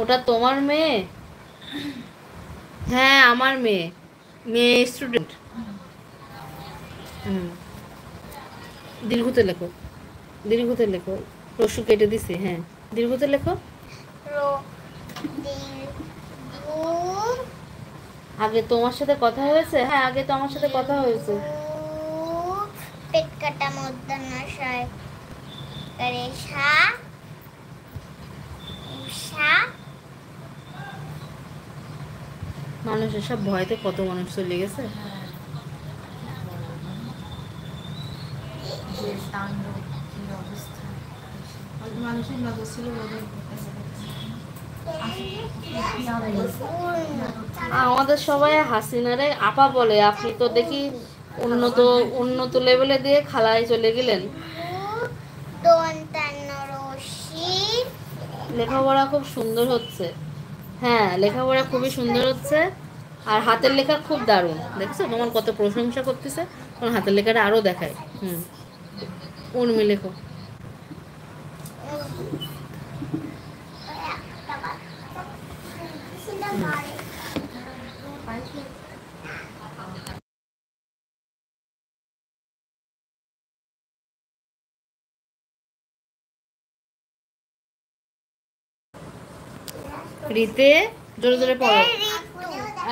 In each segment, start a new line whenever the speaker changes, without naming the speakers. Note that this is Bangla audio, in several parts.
ওটা তোমার মেয়ে? হ্যাঁ আমার মেয়ে, মেয়ে স্টুডেন্ট। হুম, দীর্ঘতে লেখো, দীর্ঘতে লেখো। রস্যু কেটে দিছি, হ্যাঁ দীর্ঘতে লেখো। আগে তোমার সাথে কথা হয়েছে? হ্যাঁ আগে তো আমার সাথে কথা হয়েছে।
পেট কাটা মধ্যাহ্নশয় রেশা উষা।
মানুষের সব ভয়তে কত মানুষ চলে গেছে।
মানুষের নজর ছিল
আমাদের সবাই হাসিনারে আপা বলে, আপনি তো দেখি উন্নত উন্নত লেভেলে দিয়ে খালায় চলে গেলেন। লেখাপড়া খুব সুন্দর হচ্ছে। হ্যাঁ লেখাপড়া খুবই সুন্দর হচ্ছে, আর হাতের লেখা খুব দারুণ। দেখছো তোমার কত প্রশংসা করতেছে, তোমার হাতের লেখাটা আরো দেখায়। উর্মি লেখো। রিতে জোরে জোরে পড়ো।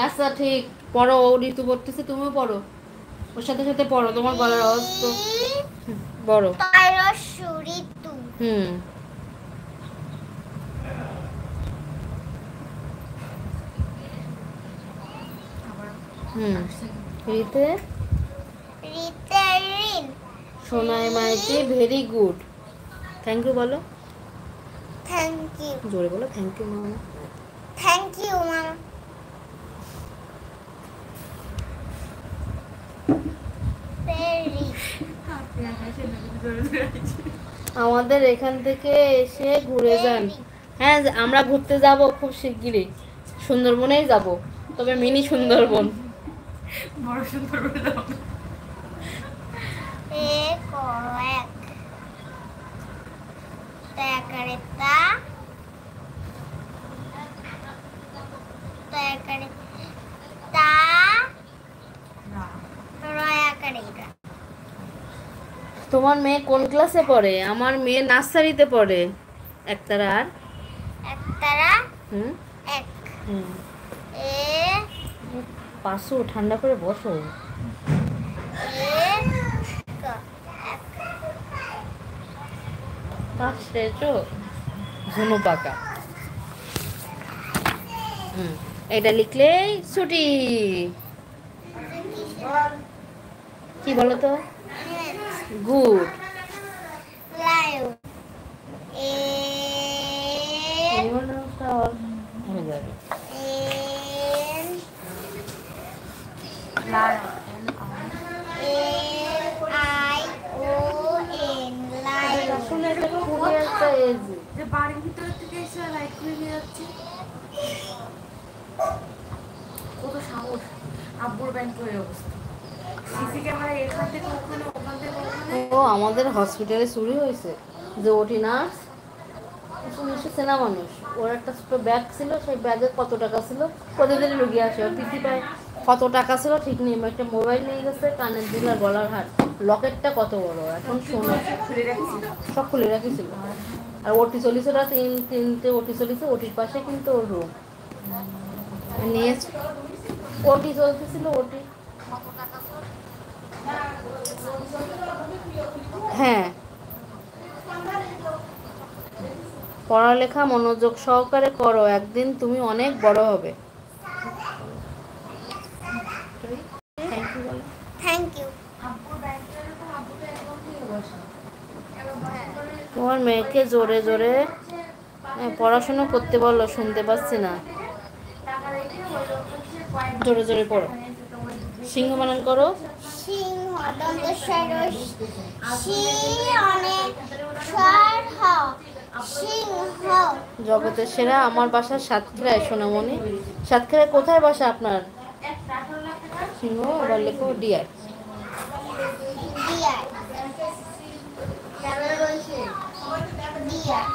আচ্ছা ঠিক, পড়ো। ও ঋতু পড়তেছে, তুমিও পড়ো, ওর সাথে সাথে পড়ো, তোমার গলার আওয়াজ তো বড়। হুম হুম Riti Sonai Maiti very good. Thank you বলো,
থ্যাংক ইউ।
জোরে বলো থ্যাংক ইউ মামা।
থ্যাংক ইউ মামা।
আমাদের এখান থেকে এসে ঘুরে যান। হ্যাঁ আমরা ঘুরতে যাব খুব শিগগিরই, সুন্দরবনেই যাব, তবে মিনি সুন্দরবন।
বড় সুন্দর করে দাও।
তোমার মেয়ে কোন ক্লাসে পড়ে? আমার মেয়ে নার্সারিতে পড়ে। একতারা আর
একতারা
হুম
এক
হুম
এ
পাশু ঠান্ডা করে বসো। পাশে চো ঝুনু পাকা। এটা লিখলেই ছুটি। কি বলো তো? গুড। হয়ে যাবে।
যে বাড়ির ভিতরে থেকে এসে লাইট করে নিয়ে যাচ্ছে, কত সাহস! আব্বুর ব্যাংক হয়ে অবস্থা, সিসি ক্যামেরা এখান থেকে ওখানে, ওখান থেকে ওখানে।
ও আমাদের হসপিটালে চুরি হয়েছে, যে ওটি নার্স সেনা মানুষ, ওর একটা ছোট ব্যাগ ছিল, সেই ব্যাগে কত টাকা ছিল প্রতিদিন লুকিয়ে আসে, ওর পিসি পায় কত টাকা ছিল ঠিক নেই, একটা মোবাইল নিয়ে গেছে, কানের দুল আর গলার হার, লকেটটা কত বড়, এখন শোনো সব খুলে রাখিছিল। আর ওটি চলিছে, ওরা তিনটে ওটি চলিছে, ওটির পাশে কিন্তু ওর রুম নিয়ে ওটি চলতেছিল, ওটি হ্যাঁ। পড়ালেখা মনোযোগ সহকারে করো, একদিন তুমি অনেক বড় হবে।
Thank you.
তোমার মেয়েকে জোরে জোরে পড়াশোনা করতে বলো, শুনতে পাচ্ছি না, জোরে জোরে পড়ো। সিংহ বানান করো।
সিংহ দন্তস্বর সিংহ।
জগতের সেরা, আমার বাসা সাতক্ষীরায় সোনামণি। সাতক্ষীরায় কোথায় বাসা আপনার? সিংহ, আবার লেখো ডিয়ার।
Deer deer.